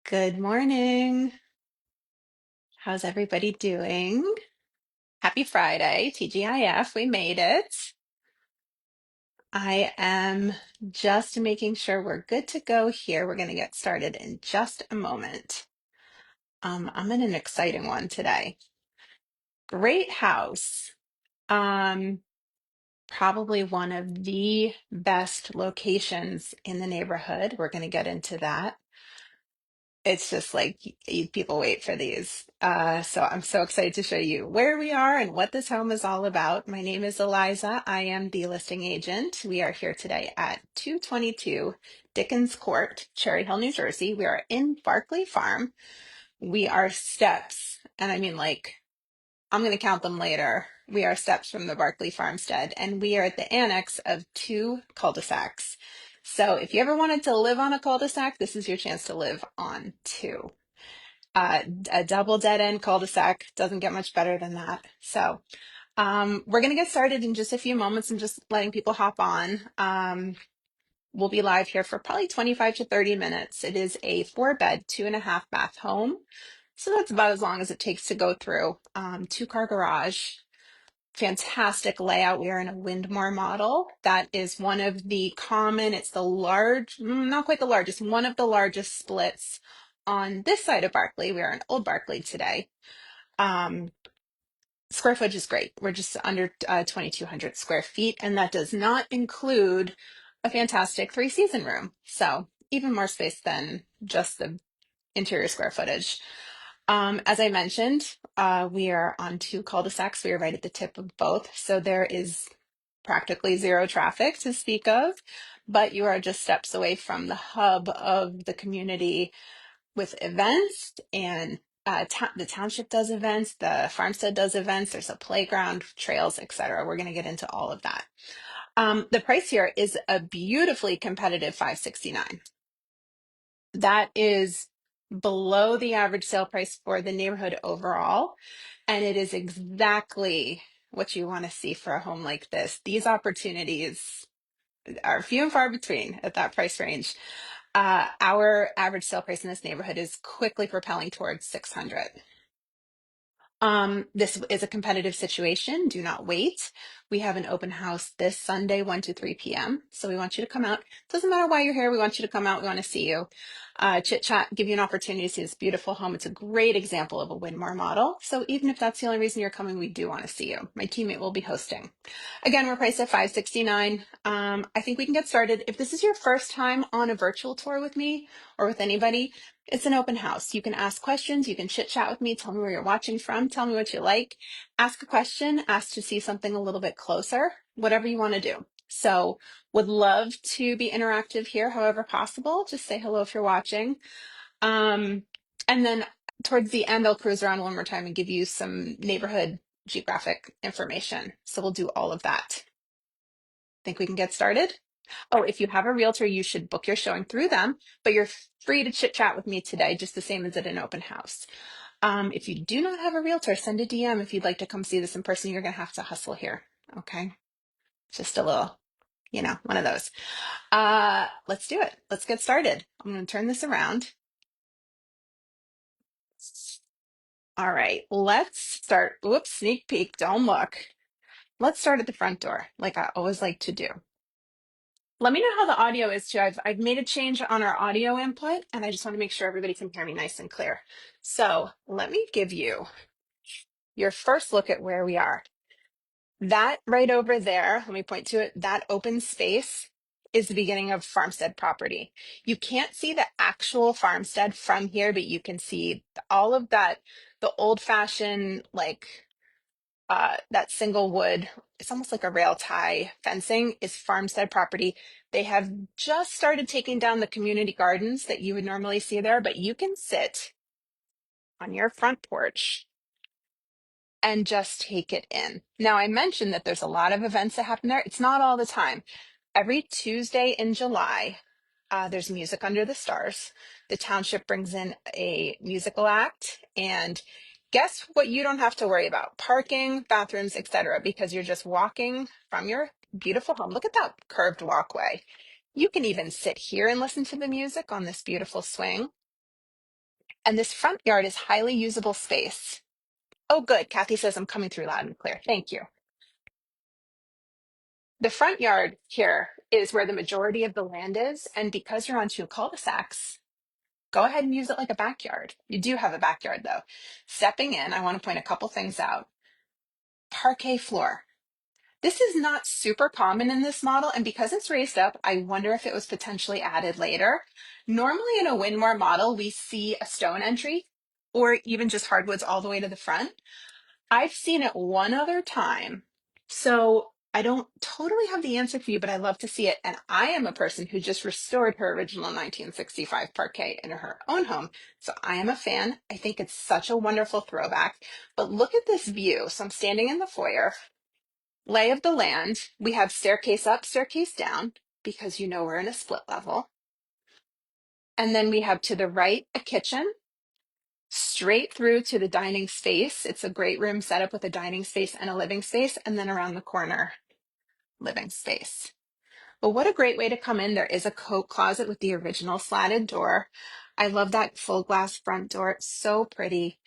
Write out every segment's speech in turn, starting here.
Good morning. How's everybody doing? Happy Friday, TGIF, we made it. I am just making sure we're good to go here. We're going to get started in just a moment. I'm in an exciting one today. Great house. Um, Probably one of the best locations in the neighborhood. We're going to get into that. It's just like people wait for these. So I'm so excited to show you where we are and what this home is all about. My name is Eliza. I am the listing agent. We are here today at 222 Dickens Court, Cherry Hill, New Jersey. We are in Barclay Farm. We are steps, and I mean like I'm going to count them later. We are steps from the Barclay Farmstead, and we are at the annex of two cul-de-sacs. So if you ever wanted to live on a cul-de-sac, this is your chance to live on two. A double dead end cul-de-sac doesn't get much better than that. So we're going to get started in just a few moments and just letting people hop on. We'll be live here for probably 25 to 30 minutes. It is a 4-bed, 2.5 bath home. So that's about as long as it takes to go through. 2-car garage, fantastic layout. We are in a Wyndmoor model. That is one of the common, it's the large, not quite the largest, one of the largest splits on this side of Barclay. We are in Old Barclay today. Um, Square footage is great. We're just under 2,200 square feet, and that does not include a fantastic 3-season room. So even more space than just the interior square footage. As I mentioned, we are on two cul-de-sacs. We are right at the tip of both. So there is practically zero traffic to speak of, but you are just steps away from the hub of the community with events and the township does events, the farmstead does events, there's a playground, trails, etc. We're going to get into all of that. The price here is a beautifully competitive 569. That is below the average sale price for the neighborhood overall, and it is exactly what you want to see for a home like this. These opportunities are few and far between at that price range. Our average sale price in this neighborhood is quickly propelling towards 600. This is a competitive situation. Do not wait. We have an open house this Sunday, 1 to 3 p.m. So we want you to come out. Doesn't matter why you're here. We want you to come out. We want to see you. Chit chat, give you an opportunity to see this beautiful home. It's a great example of a Wyndmoor model. So even if that's the only reason you're coming, we do want to see you. My teammate will be hosting. Again, we're priced at 569. I think we can get started. If this is your first time on a virtual tour with me or with anybody, it's an open house. You can ask questions. You can chit chat with me. Tell me where you're watching from. Tell me what you like. Ask a question. Ask to see something a little bit closer. Whatever you want to do. So would love to be interactive here, however possible. Just say hello if you're watching. And then towards the end, I'll cruise around one more time and give you some neighborhood geographic information. So we'll do all of that. Think we can get started? Oh, if you have a realtor, you should book your showing through them, but you're free to chit chat with me today, just the same as at an open house. If you do not have a realtor, send a DM if you'd like to come see this in person. You're going to have to hustle here. Okay. Just a little, one of those. Let's do it. Let's get started. I'm going to turn this around. All right, let's start. Whoops, sneak peek. Don't look. Let's start at the front door, like I always like to do. Let me know how the audio is too. I've made a change on our audio input, and I just want to make sure everybody can hear me nice and clear. So let me give you your first look at where we are. That right over there, let me point to it, that open space is the beginning of farmstead property. You can't see the actual farmstead from here, but you can see all of that, the old-fashioned, like that single wood, it's almost like a rail tie fencing, is farmstead property. They have just started taking down the community gardens that you would normally see there, but you can sit on your front porch and just take it in. Now, I mentioned that there's a lot of events that happen there. It's not all the time. Every Tuesday in July, there's music under the stars. The township brings in a musical act, and guess what? You don't have to worry about parking, bathrooms, etc., because you're just walking from your beautiful home. Look at that curved walkway. You can even sit here and listen to the music on this beautiful swing. And this front yard is highly usable space. Oh, good. Kathy says I'm coming through loud and clear. Thank you. The front yard here is where the majority of the land is. And because you're on two cul-de-sacs, go ahead and use it like a backyard. You do have a backyard though. Stepping in, I want to point a couple things out. Parquet floor. This is not super common in this model, and because it's raised up, I wonder if it was potentially added later. Normally in a Wyndmoor model, we see a stone entry or even just hardwoods all the way to the front. I've seen it one other time, so I don't totally have the answer for you, but I love to see it. And I am a person who just restored her original 1965 parquet in her own home, so I am a fan. I think it's such a wonderful throwback. But look at this view. So I'm standing in the foyer. Lay of the land, we have staircase up, staircase down, because you know we're in a split level. And then we have to the right a kitchen, straight through to the dining space. It's a great room set up with a dining space and a living space, and then around the corner, living space. But what a great way to come in. There is a coat closet with the original slatted door. I love that full glass front door. It's so pretty.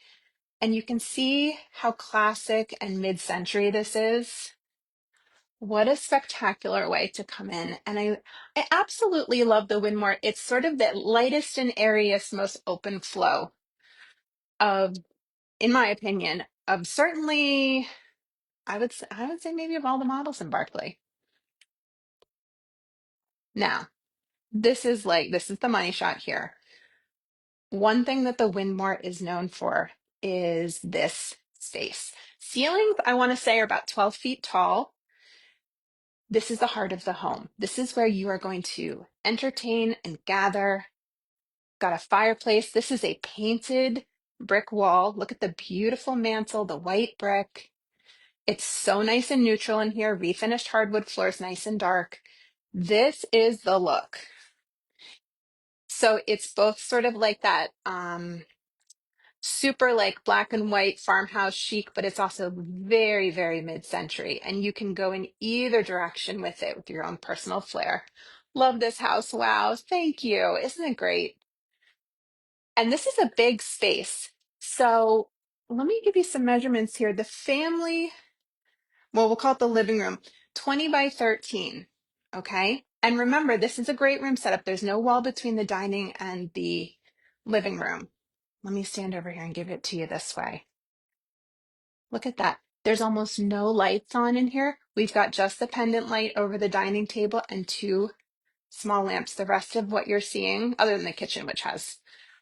And you can see how classic and mid-century this is. What a spectacular way to come in. And I absolutely love the Wyndmoor. It's sort of the lightest and airiest, most open flow of, in my opinion, of certainly, I would say maybe of all the models in Barclay. Now, this is the money shot here. One thing that the Wyndmoor is known for is this space. Ceilings, I want to say, are about 12 feet tall. This is the heart of the home. This is where you are going to entertain and gather. Got a fireplace. This is a painted brick wall. Look at the beautiful mantle, the white brick. It's so nice and neutral in here. Refinished hardwood floors, nice and dark. This is the look. So it's both sort of like that super like black and white farmhouse chic, but it's also very, very mid-century. And you can go in either direction with it with your own personal flair. Love this house. Wow. Thank you. Isn't it great? And this is a big space. So let me give you some measurements here. The family, well, we'll call it the living room, 20 by 13. Okay. And remember, this is a great room setup. There's no wall between the dining and the living room. Let me stand over here and give it to you this way. Look at that. There's almost no lights on in here. We've got just the pendant light over the dining table and two small lamps. The rest of what you're seeing, other than the kitchen, which has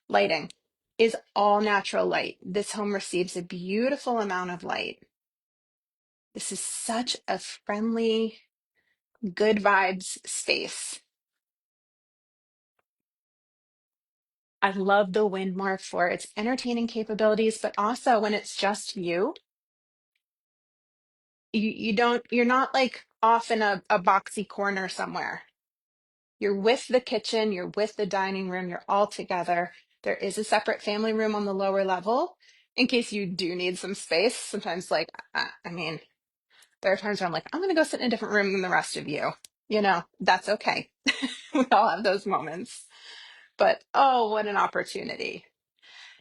lighting, is all natural light. This home receives a beautiful amount of light. This is such a friendly, good vibes space. I love the Wyndmoor for its entertaining capabilities, but also when it's just you're not like off in a boxy corner somewhere. You're with the kitchen, you're with the dining room, you're all together. There is a separate family room on the lower level in case you do need some space. Sometimes, like, I mean, there are times where I'm like, I'm going to go sit in a different room than the rest of you. You know, that's okay. We all have those moments. But oh, what an opportunity.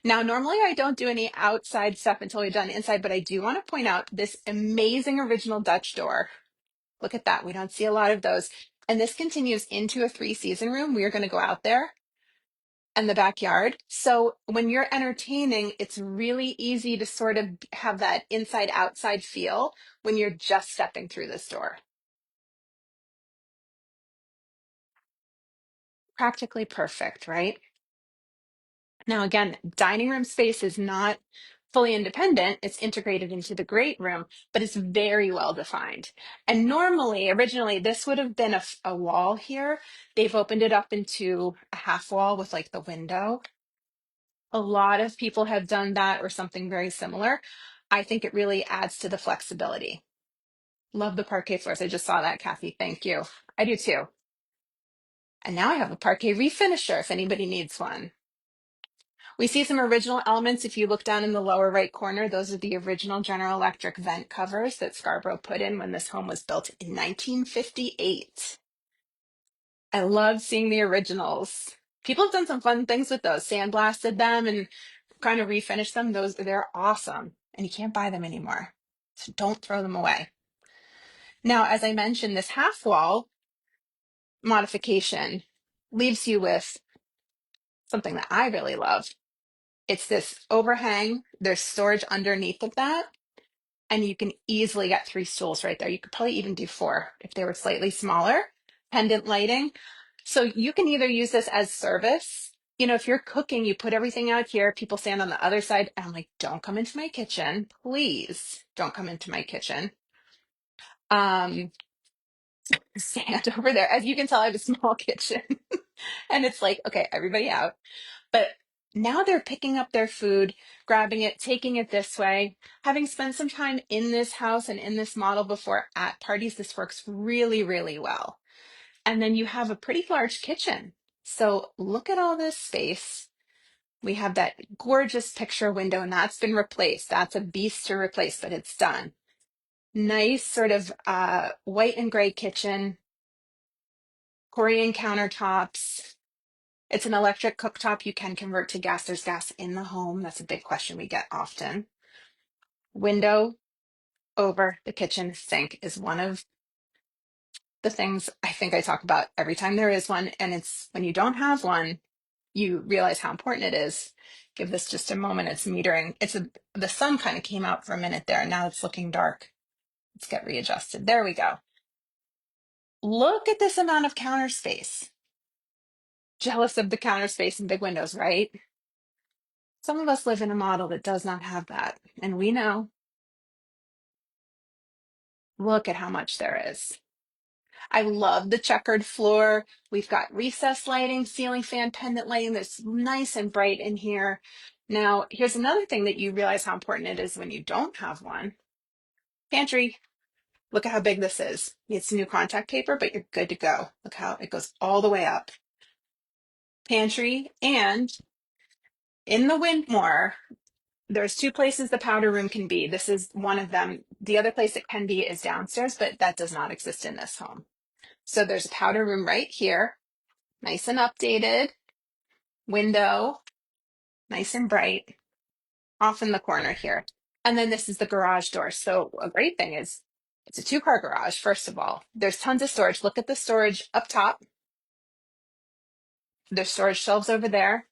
Now, normally I don't do any outside stuff until we're done inside, but I do want to point out this amazing original Dutch door. Look at that. We don't see a lot of those. And this continues into a three-season room. We are going to go out there and the backyard. So when you're entertaining, it's really easy to sort of have that inside outside feel when you're just stepping through this door. Practically perfect, right? Now, again, dining room space is not fully independent. It's integrated into the great room, but it's very well defined. And normally, originally, this would have been a wall here. They've opened it up into a half wall with like the window. A lot of people have done that or something very similar. I think it really adds to the flexibility. Love the parquet floors. I just saw that, Kathy. Thank you. I do too. And now I have a parquet refinisher if anybody needs one. We see some original elements. If you look down in the lower right corner, those are the original General Electric vent covers that Scarborough put in when this home was built in 1958. I love seeing the originals. People have done some fun things with those, sandblasted them and kind of refinished them. They're awesome, and you can't buy them anymore. So don't throw them away. Now, as I mentioned, this half wall modification leaves you with something that I really love. It's this overhang. There's storage underneath of that, and you can easily get 3 stools right there. You could probably even do 4 if they were slightly smaller. Pendant lighting. So you can either use this as service. You know, if you're cooking, you put everything out here, people stand on the other side. And I'm like, don't come into my kitchen. Please don't come into my kitchen. Um, stand over there. As you can tell, I have a small kitchen. And it's like, okay, everybody out. But now they're picking up their food, grabbing it, taking it this way. Having spent some time in this house and in this model before at parties, this works really, really well. And then you have a pretty large kitchen. So look at all this space. We have that gorgeous picture window, and that's been replaced. That's a beast to replace, but it's done. Nice sort of white and gray kitchen, Korean countertops. It's an electric cooktop. You can convert to gas. There's gas in the home. That's a big question we get often. Window over the kitchen sink is one of the things I think I talk about every time there is one. And it's when you don't have one, you realize how important it is. Give this just a moment. It's metering. The sun kind of came out for a minute there. Now it's looking dark. Let's get readjusted. There we go. Look at this amount of counter space. Jealous of the counter space and big windows, right? Some of us live in a model that does not have that. And we know, look at how much there is. I love the checkered floor. We've got recessed lighting, ceiling fan, pendant lighting that's nice and bright in here. Now, here's another thing that you realize how important it is when you don't have one. Pantry. Look at how big this is. It's new contact paper, but you're good to go. Look how it goes all the way up. Pantry, and in the Wyndmoor, there's 2 places the powder room can be. This is one of them. The other place it can be is downstairs, but that does not exist in this home. So there's a powder room right here, nice and updated. Window, nice and bright, off in the corner here. And then this is the garage door. So a great thing is it's a 2-car garage, first of all. There's tons of storage. Look at the storage up top. There's storage shelves over there.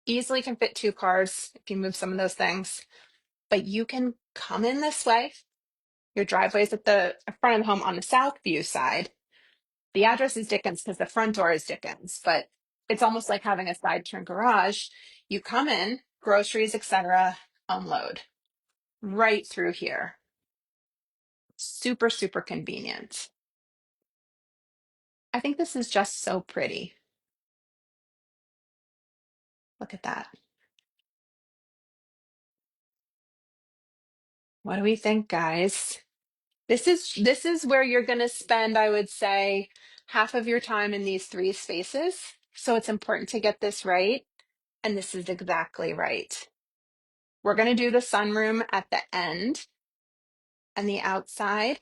Easily can fit 2 cars if you move some of those things. But you can come in this way. Your driveway is at the front of the home on the south view side. The address is Dickens because the front door is Dickens, but it's almost like having a side turn garage. You come in, groceries, etc., unload right through here. Super, super convenient. I think this is just so pretty. Look at that. What do we think, guys? This is where you're going to spend, I would say, half of your time in these 3 spaces. So it's important to get this right. And this is exactly right. We're going to do the sunroom at the end and the outside.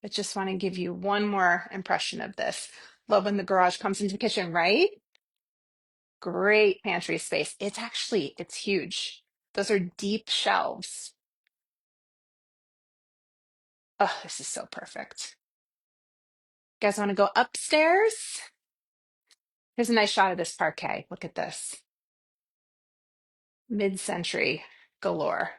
But just want to give you one more impression of this. Love when the garage comes into the kitchen, right? Great pantry space. It's huge. Those are deep shelves. Oh, this is so perfect. You guys want to go upstairs? Here's a nice shot of this parquet. Look at this. Mid-century galore.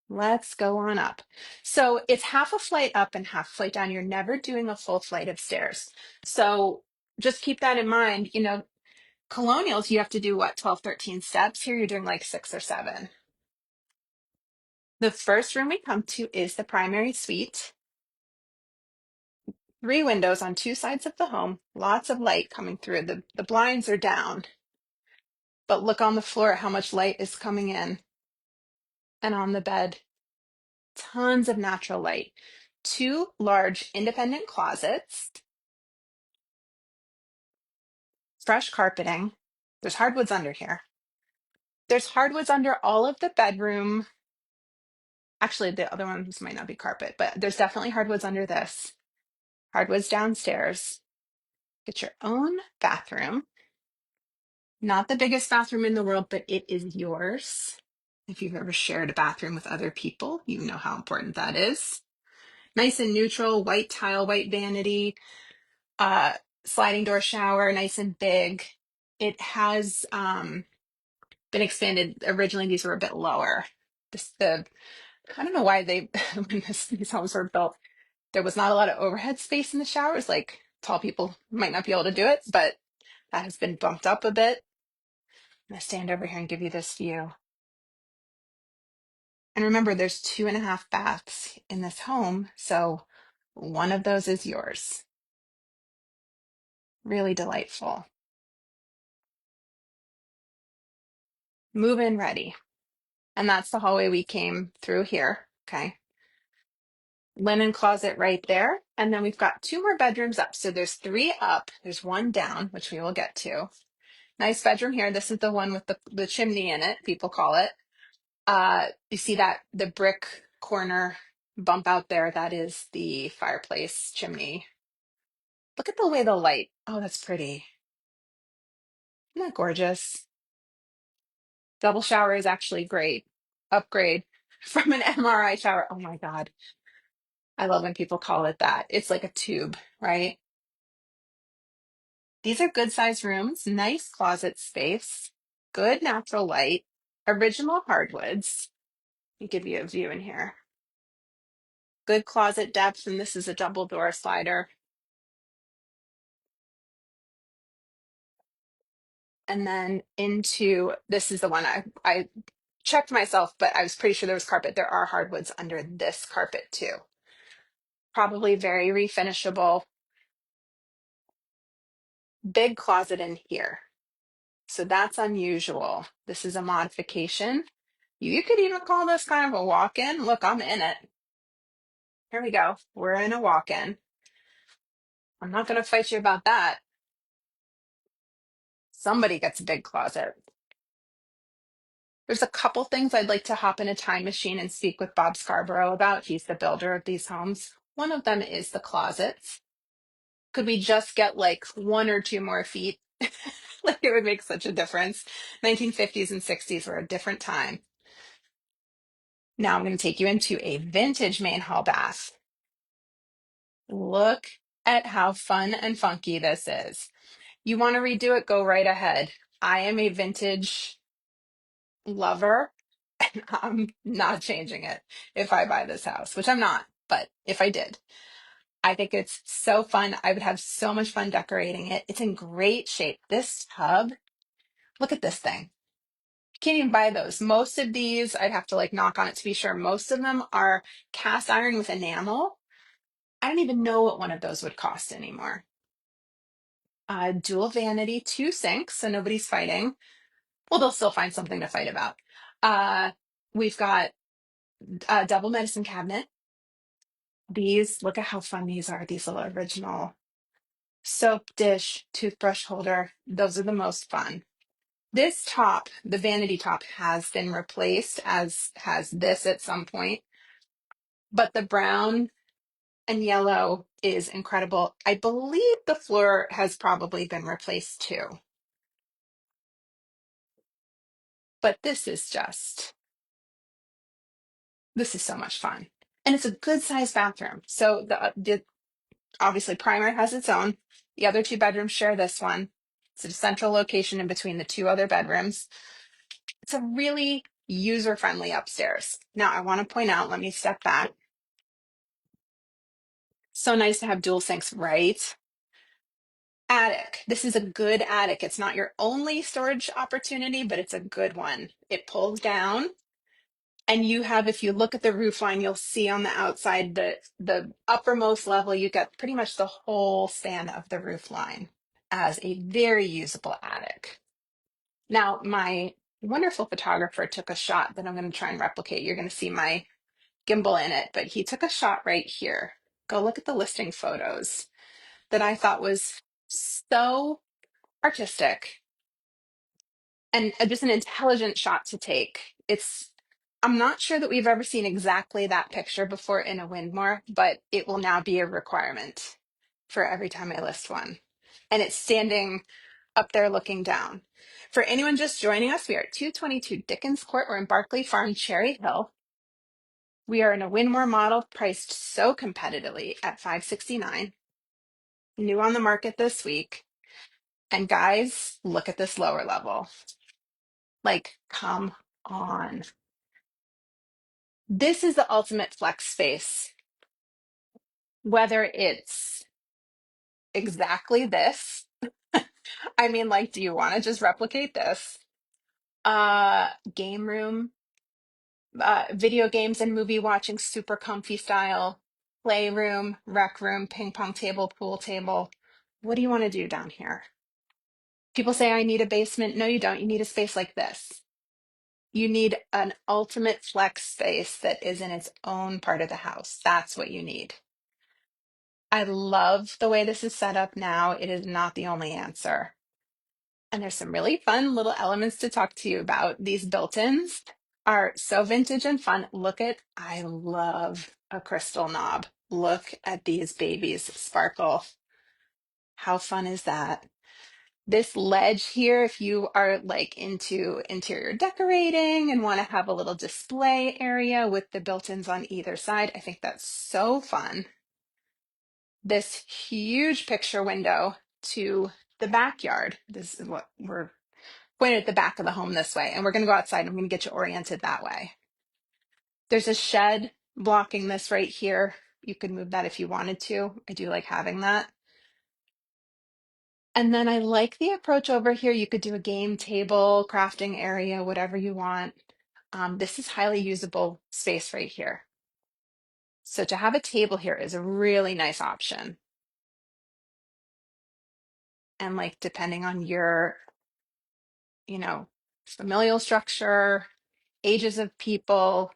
Let's go on up. So it's half a flight up and half a flight down. You're never doing a full flight of stairs. So just keep that in mind. You know, colonials, you have to do what, 12, 13 steps. Here you're doing like 6 or 7. The first room we come to is the primary suite. 3 windows on 2 sides of the home. Lots of light coming through. The blinds are down. But look on the floor how much light is coming in. And on the bed, tons of natural light. 2 large independent closets. Fresh carpeting. There's hardwoods under here. There's hardwoods under all of the bedroom. Actually, the other ones might not be carpet, but there's definitely hardwoods under this. Hardwoods downstairs. Get your own bathroom. Not the biggest bathroom in the world, but it is yours. If you've ever shared a bathroom with other people, you know how important that is. Nice and neutral, white tile, white vanity, uh, sliding door shower, nice and big. It has been expanded. Originally, these were a bit lower. I don't know why when these homes were built, there was not a lot of overhead space in the showers. Like tall people might not be able to do it, but that has been bumped up a bit. I'm gonna stand over here and give you this view. And remember, there's 2.5 baths in this home, so one of those is yours. Really delightful. Move in ready. And that's the hallway we came through here. Okay. Linen closet right there. And then we've got 2 more bedrooms up. So there's 3 up, there's 1 down, which we will get to. Nice bedroom here. This is the one with the chimney in it, people call it. You see that the brick corner bump out there? That is the fireplace chimney. Look at the way the light. Oh, that's pretty. Isn't that gorgeous? Double shower is actually great. Upgrade from an MRI shower. Oh my God. I love when people call it that. It's like a tube, right? These are good sized rooms, nice closet space, good natural light, original hardwoods. Let me give you a view in here. Good closet depth, and this is a double door slider. And then into this is the one I checked myself, but I was pretty sure there was carpet. There are hardwoods under this carpet too. Probably very refinishable. Big closet in here. So that's unusual. This is a modification. You could even call this kind of a walk-in. Look, I'm in it. Here we go. We're in a walk-in. I'm not going to fight you about that. Somebody gets a big closet. There's a couple things I'd like to hop in a time machine and speak with Bob Scarborough about. He's the builder of these homes. One of them is the closets. Could we just get like 1 or 2 more feet? Like it would make such a difference. 1950s and 60s were a different time. Now I'm going to take you into a vintage main hall bath. Look at how fun and funky this is. You want to redo it? Go right ahead. I am a vintage lover. I'm not changing it if I buy this house, which I'm not, but if I did, I think it's so fun. I would have so much fun decorating it. It's in great shape. This tub, look at this thing. You can't even buy those. Most of these, I'd have to like knock on it to be sure. Most of them are cast iron with enamel. I don't even know what one of those would cost anymore. Dual vanity, 2 sinks, so nobody's fighting. Well, they'll still find something to fight about. Uh, we've got a double medicine cabinet. These, look at how fun these are, these little original soap dish, toothbrush holder. Those are the most fun. This top, the vanity top, has been replaced, as has this at some point, but the brown and yellow is incredible. I believe the floor has probably been replaced too. But this is so much fun. And it's a good sized bathroom. So the obviously primary has its own. The other 2 bedrooms share this one. It's a central location in between the 2 other bedrooms. It's a really user-friendly upstairs. Now I want to point out, let me step back. So nice to have dual sinks, right? Attic. This is a good attic. It's not your only storage opportunity, but it's a good one. It pulls down. And you have, if you look at the roof line, you'll see on the outside the uppermost level, you get pretty much the whole span of the roof line as a very usable attic. Now, my wonderful photographer took a shot that I'm going to try and replicate. You're going to see my gimbal in it, but he took a shot right here. Go look at the listing photos that I thought was so artistic and just an intelligent shot to take. I'm not sure that we've ever seen exactly that picture before in a Wyndmoor, but it will now be a requirement for every time I list one. and it's standing up there looking down. For anyone just joining us, we are at 222 Dickens Court. We're in Barclay Farm, Cherry Hill. We are in a Wyndmoor model priced so competitively at $569, new on the market this week. And guys, look at this lower level. Like, come on. This is the ultimate flex space. Whether it's exactly this, I mean, like, do you want to just replicate this? Game room, video games and movie watching, super comfy style, playroom, rec room, ping pong table, pool table. What do you want to do down here? People say, I need a basement. No, you don't. You need a space like this. You need an ultimate flex space that is in its own part of the house. That's what you need. I love the way this is set up now. It is not the only answer. And there's some really fun little elements to talk to you about. These built-ins are so vintage and fun. I love a crystal knob. Look at these babies sparkle. How fun is that? This ledge here, if you are like into interior decorating and want to have a little display area with the built-ins on either side, I think that's so fun. This huge picture window to the backyard. This is what we're pointed at the back of the home this way, and we're going to go outside and I'm going to get you oriented that way. There's a shed blocking this right here. You could move that if you wanted to. I do like having that. And then I like the approach over here. You could do a game table, crafting area, whatever you want. This is highly usable space right here. So to have a table here is a really nice option. And like depending on your, familial structure, ages of people,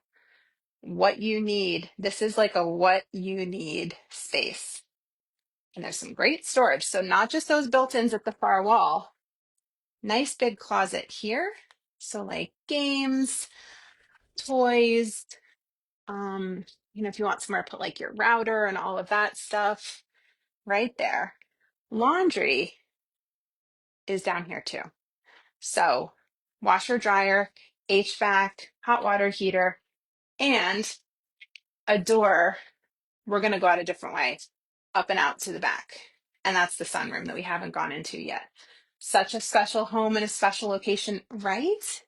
what you need. This is like a what you need space. And there's some great storage. So not just those built-ins at the far wall. Nice big closet here. So like games, toys, if you want somewhere to put like your router and all of that stuff right there. Laundry is down here too. So washer, dryer, HVAC, hot water heater, and a door. We're going to go out a different way, up and out to the back. And that's the sunroom that we haven't gone into yet. Such a special home and a special location, right?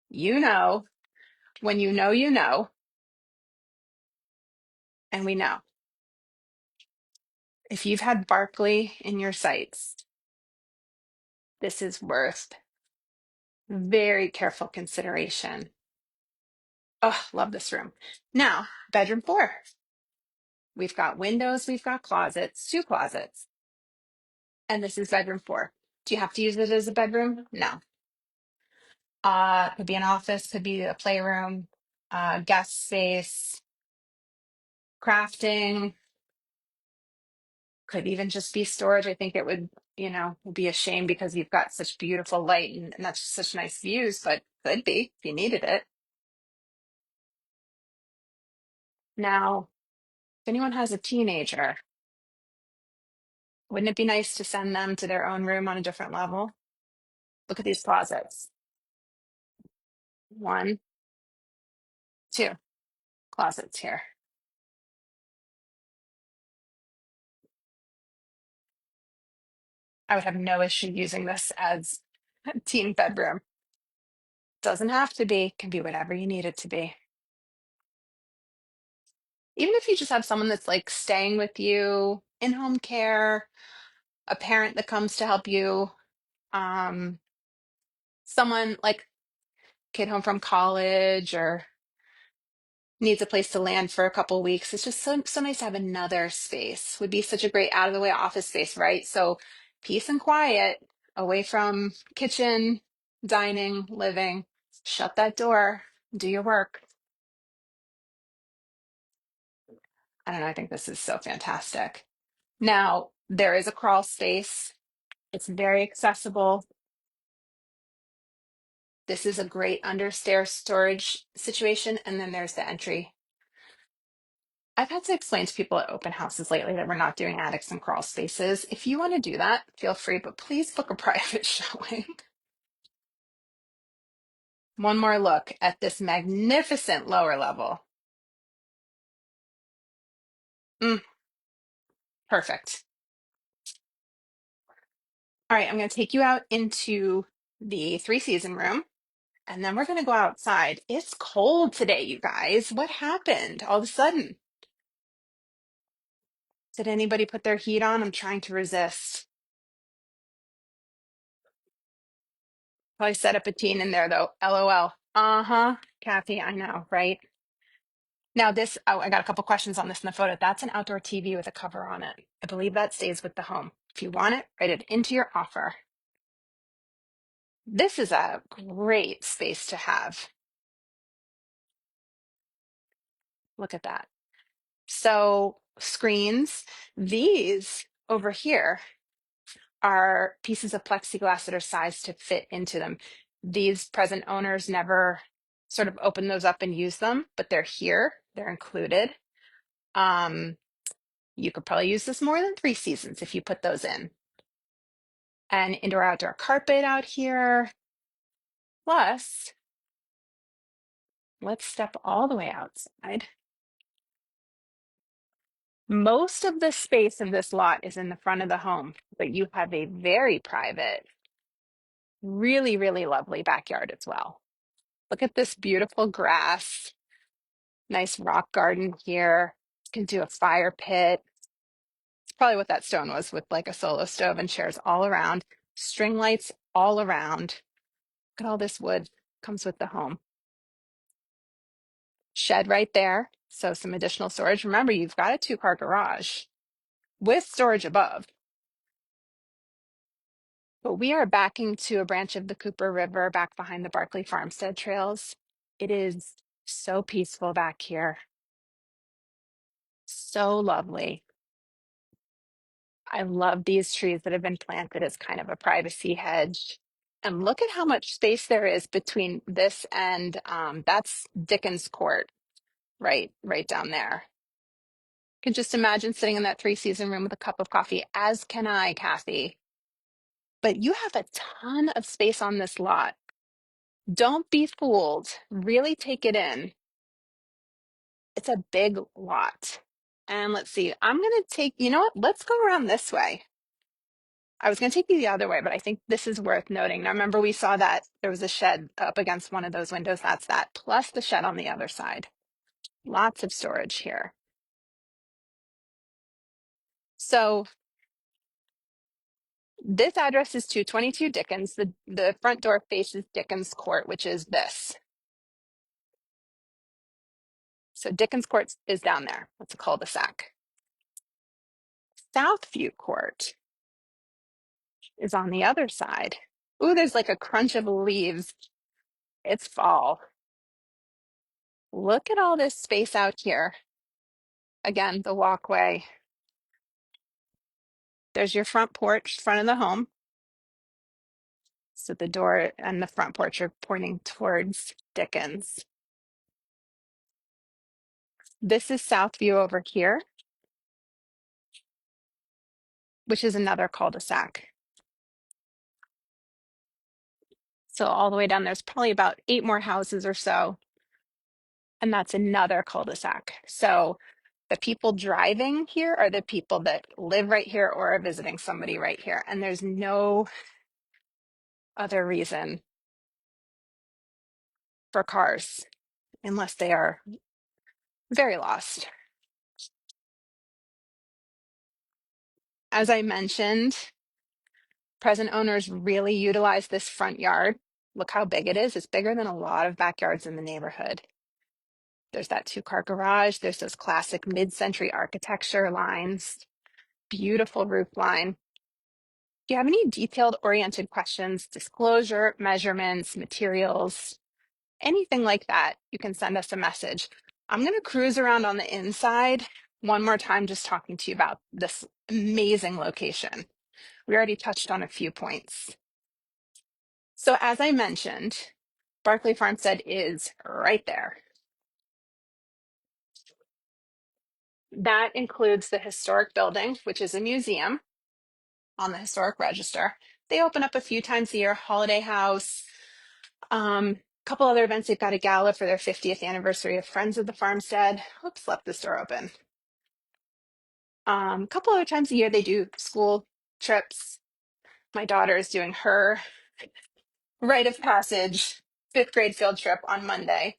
You know, when you know, and we know. If you've had Barclay in your sights, this is worth very careful consideration. Oh, love this room. Now, bedroom 4. We've got windows, we've got closets, 2 closets. And this is bedroom 4. Do you have to use it as a bedroom? No. Could be an office, could be a playroom, guest space, crafting, could even just be storage. I think it would be a shame because you've got such beautiful light and that's just such nice views, but could be if you needed it. Now, if anyone has a teenager, wouldn't it be nice to send them to their own room on a different level? Look at these closets. 1, 2 closets here. I would have no issue using this as a teen bedroom. Doesn't have to be, can be whatever you need it to be. Even if you just have someone that's like staying with you in home care, a parent that comes to help you, um, someone like kid home from college or needs a place to land for a couple weeks. It's just so nice to have another space. Would be such a great out of the way office space, right? So peace and quiet away from kitchen, dining, living. Shut that door, do your work. I don't know. I think this is so fantastic. Now, there is a crawl space. It's very accessible. This is a great understair storage situation. And then there's the entry I've had to explain to people at open houses lately that we're not doing attics and crawl spaces. If you want to do that, feel free, but please book a private showing. One more look at this magnificent lower level. Mm, perfect. All right, I'm going to take you out into the three-season room, and then we're going to go outside. It's cold today, you guys. What happened all of a sudden? Did anybody put their heat on? I'm trying to resist. Probably set up a teen in there, though. LOL. Uh-huh, Kathy, I know, right? Now this, oh, I got a couple questions on this in the photo. That's an outdoor TV with a cover on it. I believe that stays with the home. If you want it, write it into your offer. This is a great space to have. Look at that. So screens, these over here are pieces of plexiglass that are sized to fit into them. These present owners never sort of open those up and use them, but they're here, they're included. You could probably use this more than 3 seasons if you put those in. And indoor outdoor carpet out here. Plus, let's step all the way outside. Most of the space in this lot is in the front of the home, but you have a very private, really, really lovely backyard as well. Look at this beautiful grass, nice rock garden here. You can do a fire pit. It's probably what that stone was with like a solo stove and chairs all around, string lights all around. Look at all this wood comes with the home. Shed right there. So some additional storage. Remember, you've got a 2-car garage with storage above. But we are backing to a branch of the Cooper River back behind the Barclay Farmstead trails. It is so peaceful back here. So lovely. I love these trees that have been planted as kind of a privacy hedge. And look at how much space there is between this and that's Dickens Court, right down there. You can just imagine sitting in that 3-season room with a cup of coffee, as can I, Kathy. But you have a ton of space on this lot. Don't be fooled. Really take it in. It's a big lot. And let's see, I'm going to take, you know what? Let's go around this way. I was going to take you the other way, but I think this is worth noting. Now, remember, we saw that there was a shed up against one of those windows. That's that, plus the shed on the other side. Lots of storage here. So this address is 222 Dickens. The front door faces Dickens Court, which is this. So Dickens Court is down there. That's a cul-de-sac. Southview Court is on the other side. Ooh, there's like a crunch of leaves. It's fall. Look at all this space out here. Again, the walkway. There's your front porch, front of the home. So the door and the front porch are pointing towards Dickens. This is Southview over here, which is another cul-de-sac. So all the way down, there's probably about 8 more houses or so. And that's another cul-de-sac. So the people driving here are the people that live right here or are visiting somebody right here. And there's no other reason for cars unless they are very lost. As I mentioned, present owners really utilize this front yard. Look how big it is. It's bigger than a lot of backyards in the neighborhood. There's that 2-car garage. There's those classic mid-century architecture lines. Beautiful roof line. If you have any detailed oriented questions, disclosure, measurements, materials, anything like that, you can send us a message. I'm going to cruise around on the inside one more time, just talking to you about this amazing location. We already touched on a few points. So as I mentioned, Barclay Farmstead is right there. That includes the historic building, which is a museum on the historic register. They open up a few times a year, holiday house, a couple other events. They've got a gala for their 50th anniversary of Friends of the Farmstead. Oops, left this door open. A couple other times a year, they do school trips. My daughter is doing her rite of passage fifth grade field trip on Monday,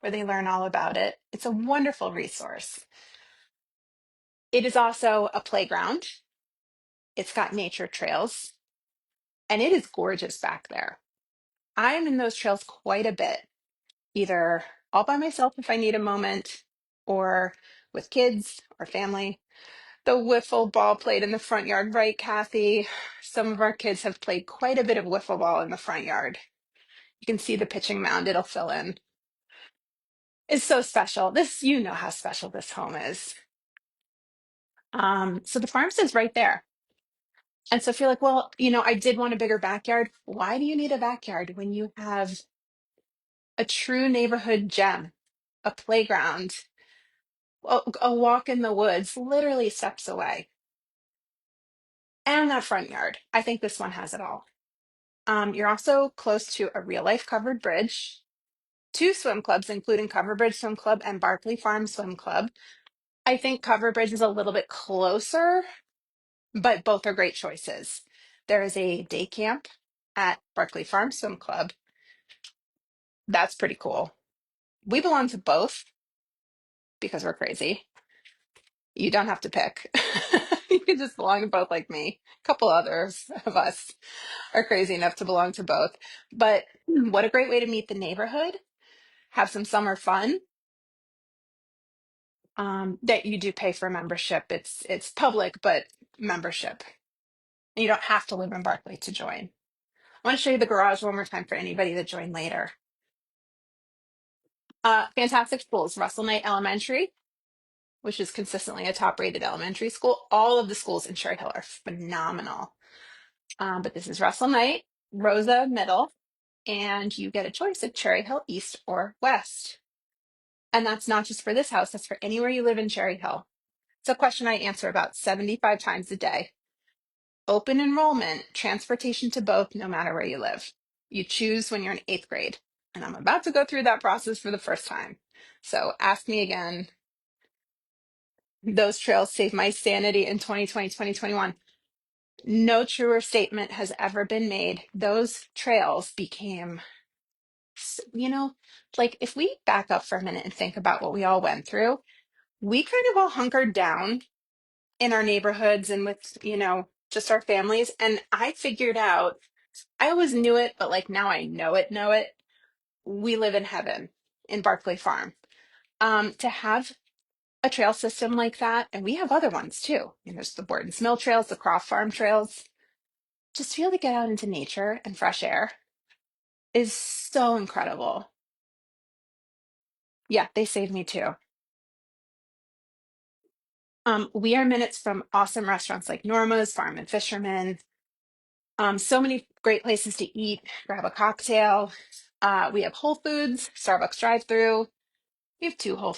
where they learn all about it. It's a wonderful resource. It is also a playground. It's got nature trails, and it is gorgeous back there. I'm in those trails quite a bit, either all by myself if I need a moment, or with kids or family. The wiffle ball played in the front yard, right, Kathy? Some of our kids have played quite a bit of wiffle ball in the front yard. You can see the pitching mound, it'll fill in. It's so special. This, you know how special this home is. So the farmstead's right there. And so if you're like, well, I did want a bigger backyard. Why do you need a backyard when you have a true neighborhood gem, a playground, a walk in the woods, literally steps away, and that front yard? I think this one has it all. You're also close to a real life covered bridge, two swim clubs, including Cover Bridge Swim Club and Barclay Farm Swim Club. I think Cover Bridge is a little bit closer, but both are great choices. There is a day camp at Barclay Farm Swim Club. That's pretty cool. We belong to both because we're crazy. You don't have to pick. You can just belong to both like me. A couple others of us are crazy enough to belong to both. But what a great way to meet the neighborhood, have some summer fun. That you do pay for membership. It's public, but membership. And you don't have to live in Barclay to join. I want to show you the garage one more time for anybody that joined later. Fantastic schools. Russell Knight Elementary, which is consistently a top-rated elementary school. All of the schools in Cherry Hill are phenomenal. But this is Russell Knight, Rosa Middle, and you get a choice of Cherry Hill East or West. And that's not just for this house, that's for anywhere you live in Cherry Hill. It's a question I answer about 75 times a day. Open enrollment, transportation to both, no matter where you live. You choose when you're in 8th grade. And I'm about to go through that process for the first time. So ask me again. Those trails saved my sanity in 2020, 2021. No truer statement has ever been made. Those trails became, like if we back up for a minute and think about what we all went through, we kind of all hunkered down in our neighborhoods and with, just our families. And I figured out, I always knew it, but like now I know it. We live in heaven in Barclay Farm. To have a trail system like that, and we have other ones too. There's the Borden's Mill trails, the Croft Farm trails. Just to be able to get out into nature and fresh air is so incredible. Yeah, they saved me too. We are minutes from awesome restaurants like Norma's, Farm and Fisherman. So many great places to eat, grab a cocktail. We have Whole Foods, Starbucks drive-through. We have two Whole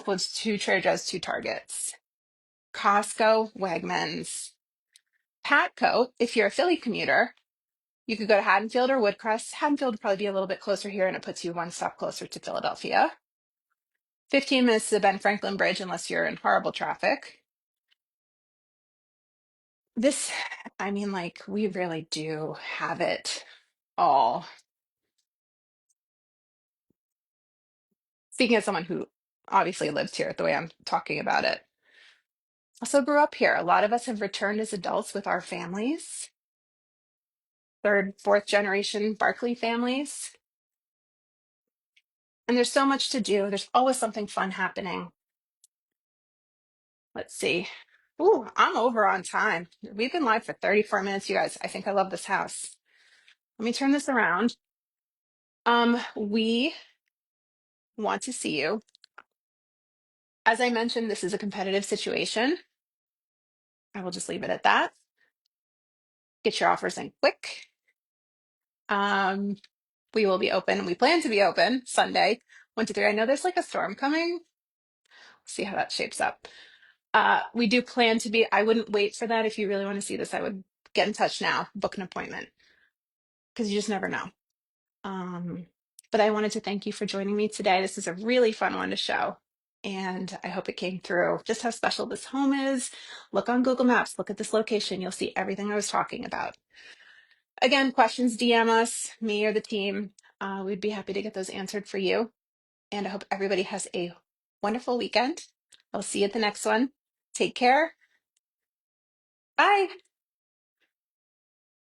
Foods, two Trader Joe's, two Targets, Costco, Wegmans, Patco. If you're a Philly commuter, you could go to Haddonfield or Woodcrest. Haddonfield would probably be a little bit closer here, and it puts you one stop closer to Philadelphia. 15 minutes to the Ben Franklin Bridge, unless you're in horrible traffic. This, like, we really do have it all. Speaking as someone who obviously lives here, the way I'm talking about it. Also grew up here. A lot of us have returned as adults with our families, third, fourth generation Barclay families. And there's so much to do. There's always something fun happening. Let's see. Ooh, I'm over on time. We've been live for 34 minutes, you guys. I think I love this house. Let me turn this around. We want to see you. As I mentioned, this is a competitive situation. I will just leave it at that. Get your offers in quick. We will be open. We plan to be open Sunday, 1 to 3. I know there's like a storm coming. see how that shapes up. We do plan to be, I wouldn't wait for that. If you really want to see this, I would get in touch now, book an appointment, because you just never know. Um, but I wanted to thank you for joining me today. This is a really fun one to show. And I hope it came through just how special this home is. Look on Google Maps, look at this location. You'll see everything I was talking about. Again, questions, DM us, me or the team. We'd be happy to get those answered for you. And I hope everybody has a wonderful weekend. I'll see you at the next one. Take care. Bye.